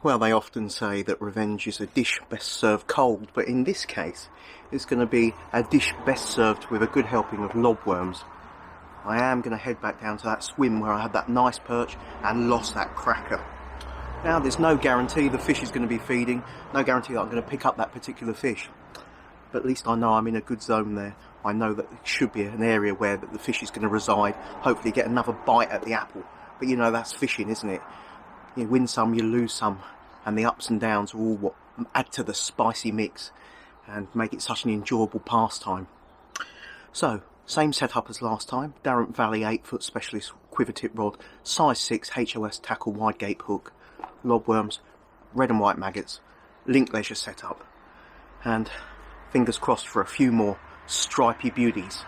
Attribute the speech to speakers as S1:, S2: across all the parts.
S1: Well, they often say that revenge is a dish best served cold, but in this case, it's going to be a dish best served with a good helping of lobworms. I am going to head back down to that swim where I had that nice perch and lost that cracker. Now, there's no guarantee the fish is going to be feeding, no guarantee that I'm going to pick up that particular fish. But at least I know I'm in a good zone there. I know that it should be an area where the fish is going to reside, hopefully get another bite at the apple. But you know, that's fishing, isn't it? You win some, you lose some, and the ups and downs are all what add to the spicy mix and make it such an enjoyable pastime. So, same setup as last time, Darrant Valley 8-foot specialist quiver tip rod, size 6 HOS tackle wide gape hook, lobworms, red and white maggots, link leisure setup, and fingers crossed for a few more stripy beauties.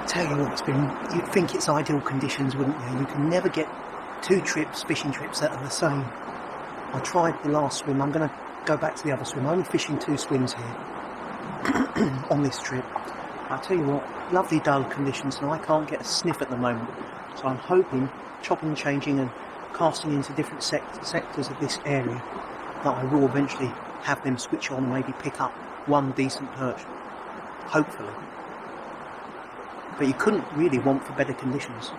S2: Tell you what, you'd think it's ideal conditions, wouldn't you? You can never get two fishing trips that are the same. I tried the last swim. I'm going to go back to the other swim. I'm only fishing 2 swims here on this trip. I tell you what, lovely dull conditions, and I can't get a sniff at the moment. So I'm hoping, chopping and changing and casting into different sectors of this area, that I will eventually have them switch on and maybe pick up one decent perch. Hopefully. But you couldn't really want for better conditions.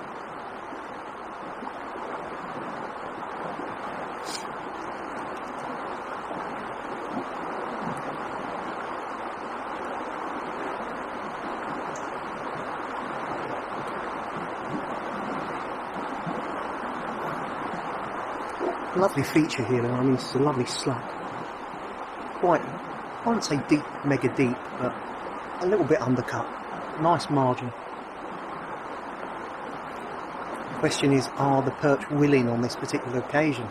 S2: Lovely feature here, though. I mean, it's a lovely slack. Quite, I wouldn't say deep, mega deep, but a little bit undercut. Nice margin. The question is, are the perch willing on this particular occasion?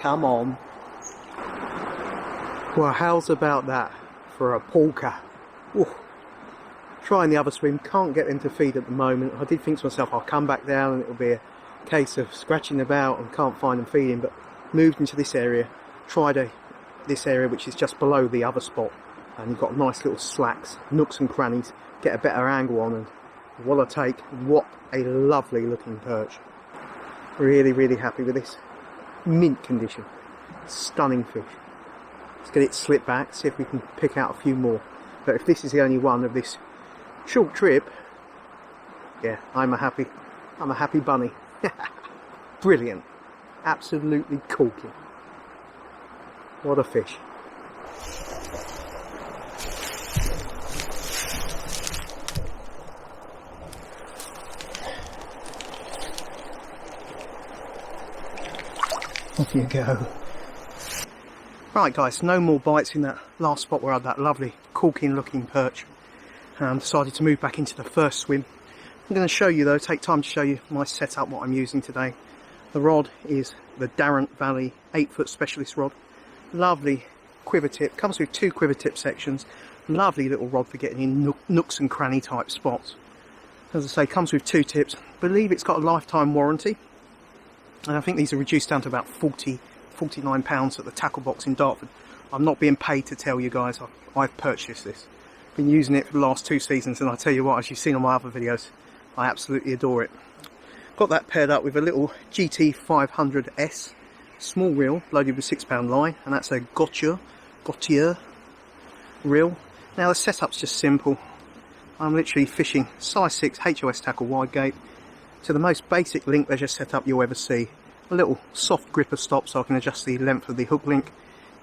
S2: Come on.
S1: Well, how's about that for a porker? Ooh. Trying the other swim, can't get them to feed at the moment. I did think to myself I'll come back down and it'll be a case of scratching about and can't find them feeding, but moved into this area, tried this area which is just below the other spot, and you've got nice little slacks, nooks and crannies, get a better angle on, and what a take, what a lovely looking perch. Really happy with this. Mint condition, stunning fish. Let's get it slipped back, see if we can pick out a few more. But if this is the only one of this short trip, yeah, I'm a happy bunny. Brilliant, absolutely corking. What a fish. Off you go. Right guys, no more bites in that last spot where I had that lovely corking looking perch. Decided to move back into the first swim. I'm going to show you though, take time to show you my setup, what I'm using today. The rod is the Darren Valley 8-foot specialist rod. Lovely quiver tip, comes with 2 quiver tip sections. Lovely little rod for getting in nooks and cranny type spots. As I say, comes with 2 tips. I believe it's got a lifetime warranty. And I think these are reduced down to about £49 at the tackle box in Dartford. I'm not being paid to tell you guys, I've purchased this. Been using it for the last 2 seasons, and I tell you what, as you've seen on my other videos, I absolutely adore it. Got that paired up with a little GT 500S small reel loaded with 6-pound line, and that's a Gautier reel. Now the setup's just simple. I'm literally fishing size 6 HOS tackle wide gate to the most basic link leisure setup you'll ever see. A little soft gripper stop so I can adjust the length of the hook link,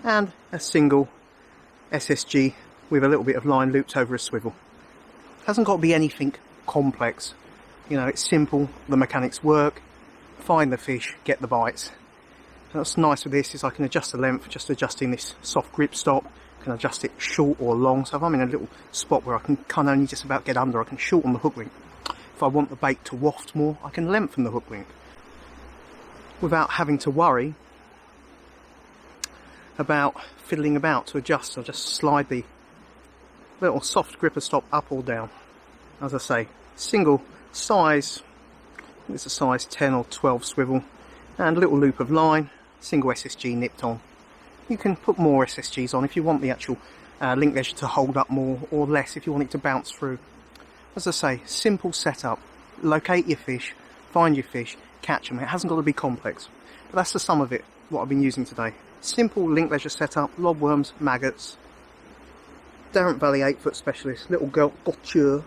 S1: and a single SSG with a little bit of line looped over a swivel. Hasn't got to be anything complex. You know, it's simple, the mechanics work, find the fish, get the bites. And what's nice with this is I can adjust the length, just adjusting this soft grip stop, I can adjust it short or long, so if I'm in a little spot where I can only just about get under, I can shorten the hook link. If I want the bait to waft more, I can lengthen the hook link without having to worry about fiddling about to adjust. I'll just slide the little soft gripper stop up or down. As I say, single size, it's a size 10 or 12 swivel, and a little loop of line, single SSG nipped on. You can put more SSGs on if you want the actual link leisure to hold up more, or less if you want it to bounce through. As I say, simple setup. Locate your fish, find your fish, catch them. It hasn't got to be complex. But that's the sum of it, what I've been using today. Simple link leisure setup, lobworms, maggots, Darren Valley 8-foot specialist, little Gautier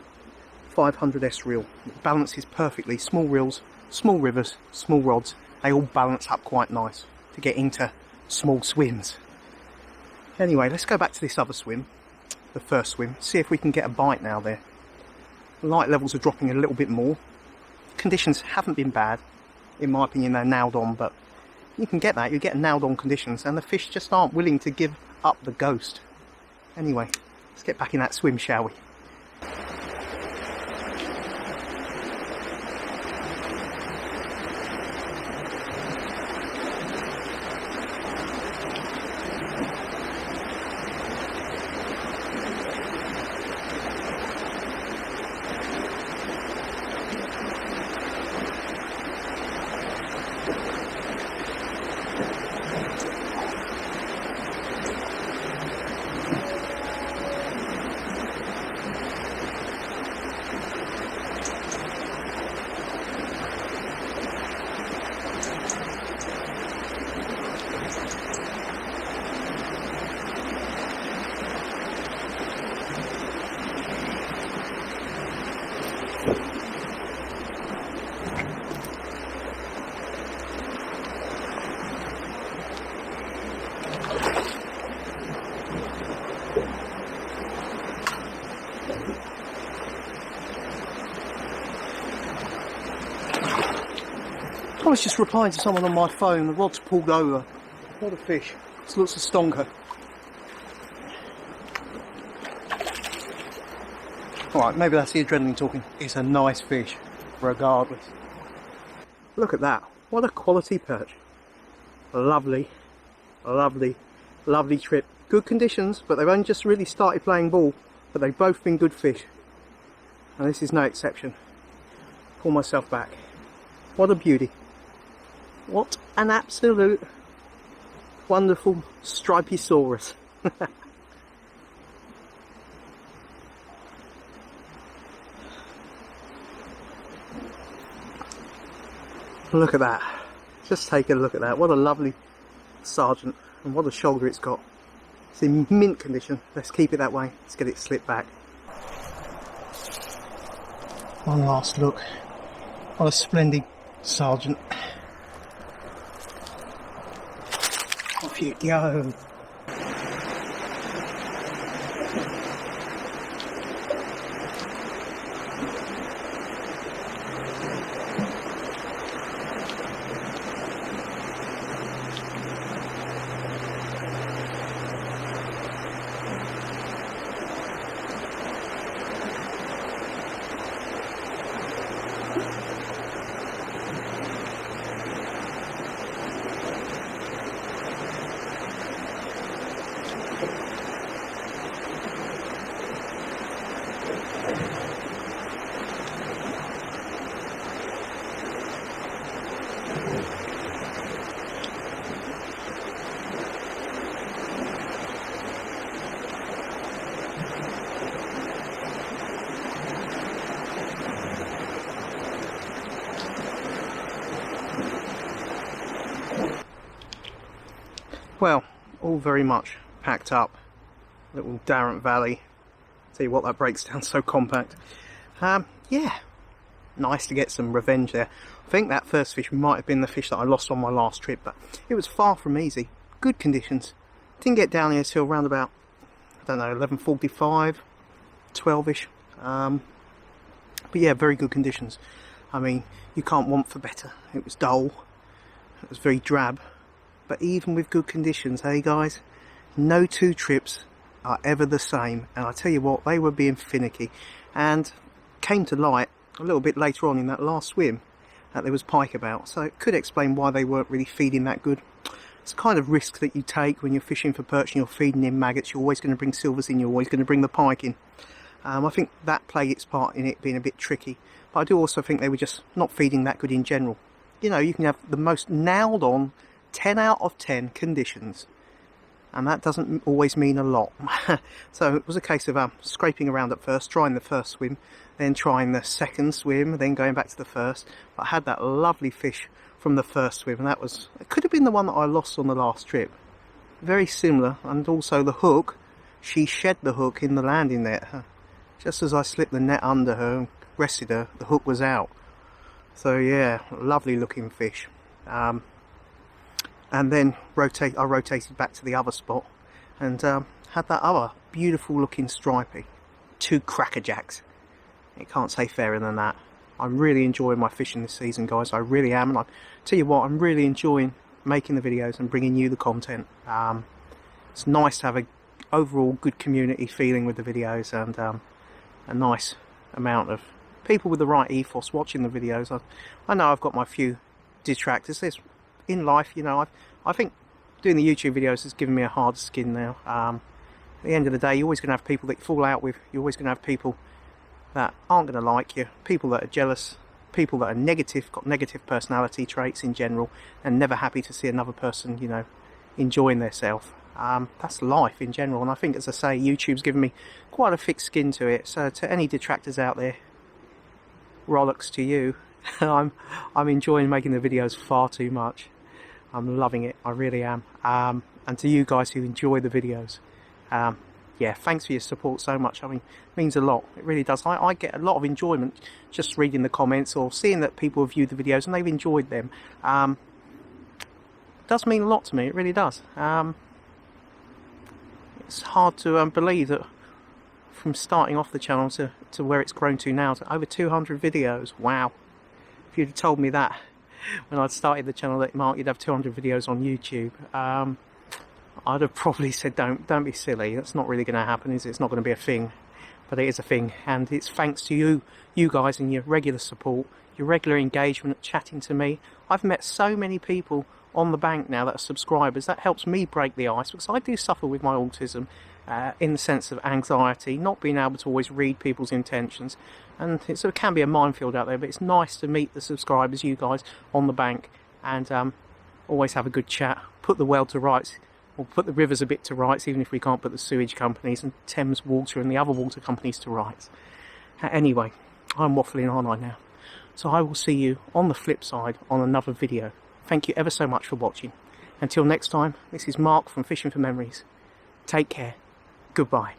S1: 500S reel. It balances perfectly. Small reels, small rivers, small rods. They all balance up quite nice to get into small swims. Anyway, let's go back to this other swim, the first swim, see if we can get a bite now there. The light levels are dropping a little bit more. Conditions haven't been bad. In my opinion, they're nailed on, but you can get that. You get nailed on conditions, and the fish just aren't willing to give up the ghost. Anyway, let's get back in that swim, shall we? I was just replying to someone on my phone, the rod's pulled over. What a fish. This looks a stonker. Alright, maybe that's the adrenaline talking. It's a nice fish, regardless. Look at that. What a quality perch. Lovely, Lovely, lovely trip. Good conditions, but they've only just really started playing ball, but they've both been good fish. And this is no exception. Pull myself back. What a beauty. What an absolute wonderful stripy saurus. Look at that. Just take a look at that. What a lovely sergeant, and what a shoulder it's got. It's in mint condition. Let's keep it that way. Let's get it slipped back. One last look. What a splendid sergeant. Off you go. Well, all very much packed up. Little Darrant Valley. Tell you what, that breaks down so compact. Yeah, nice to get some revenge there. I think that first fish might have been the fish that I lost on my last trip, but it was far from easy. Good conditions. Didn't get down here till around about, I don't know, 11:45, 12ish. But yeah, very good conditions. I mean, you can't want for better. It was dull. It was very drab. But even with good conditions, hey guys, no two trips are ever the same. And I tell you what, they were being finicky. And came to light a little bit later on in that last swim that there was pike about. So it could explain why they weren't really feeding that good. It's the kind of risk that you take when you're fishing for perch and you're feeding in maggots. You're always going to bring silvers in, you're always going to bring the pike in. I think that played its part in it being a bit tricky. But I do also think they were just not feeding that good in general. You know, you can have the most nailed on 10 out of 10 conditions, and that doesn't always mean a lot. So it was a case of scraping around at first, trying the first swim, then trying the second swim, then going back to the first. But I had that lovely fish from the first swim, and it could have been the one that I lost on the last trip. Very similar, and also the hook, she shed the hook in the landing net. Just as I slipped the net under her and rested her, the hook was out. So yeah, lovely looking fish. And then I rotated back to the other spot and had that other beautiful looking stripey. 2 crackerjacks. You can't say fairer than that. I'm really enjoying my fishing this season, guys. I really am. And I tell you what, I'm really enjoying making the videos and bringing you the content. It's nice to have a overall good community feeling with the videos, and a nice amount of people with the right ethos watching the videos. I know I've got my few detractors. There's in life, you know, I think doing the YouTube videos has given me a hard skin now. At the end of the day, you're always going to have people that you fall out with. You're always going to have people that aren't going to like you, people that are jealous, people that are negative, got negative personality traits in general, and never happy to see another person, you know, enjoying themselves. That's life in general, and I think, as I say, YouTube's given me quite a thick skin to it. So to any detractors out there, rollicks to you. I'm enjoying making the videos far too much. I'm loving it, I really am. And to you guys who enjoy the videos, yeah, thanks for your support so much. I mean, it means a lot, it really does. I get a lot of enjoyment just reading the comments or seeing that people have viewed the videos and they've enjoyed them. It does mean a lot to me, it really does. It's hard to believe that from starting off the channel to where it's grown to now, to over 200 videos. Wow. If you'd have told me that when I'd started the channel, that Mark, you'd have 200 videos on YouTube, I'd have probably said, don't be silly. That's not really going to happen, is it? It's not going to be a thing. But it is a thing, and it's thanks to you guys and your regular support, your regular engagement, chatting to me. I've met so many people
S3: on the bank now that are subscribers. That helps me break the ice, because I do suffer with my autism, in the sense of anxiety, not being able to always read people's intentions, and it can be a minefield out there. But it's nice to meet the subscribers, you guys, on the bank, and always have a good chat, put the world to rights, or put the rivers a bit to rights, even if we can't put the sewage companies and Thames Water and the other water companies to rights. Anyway, I'm waffling on now, so I will see you on the flip side on another video. Thank you ever so much for watching. Until next time, this is Mark from Fishing for Memories. Take care. Goodbye.